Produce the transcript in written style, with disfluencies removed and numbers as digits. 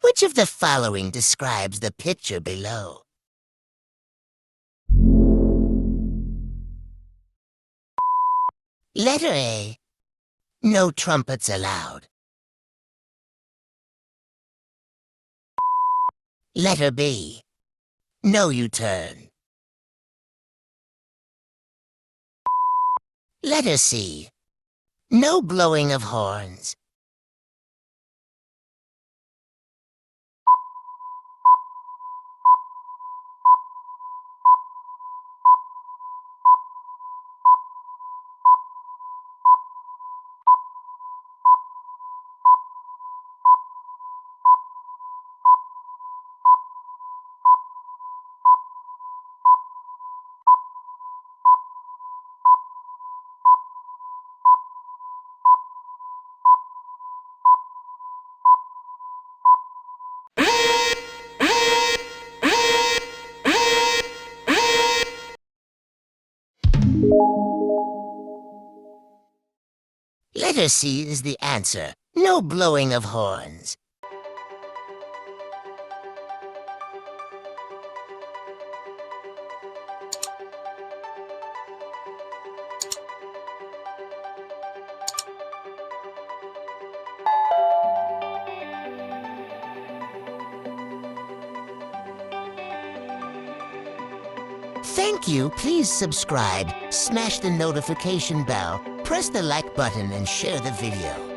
Which of the following describes the picture below? Letter A. No trumpets allowed. Letter B. No U-turn. Letter C. No blowing of horns. Letter C is the answer. No blowing of horns. Thank you. Please subscribe, smash the notification bell, press the like button, and share the video.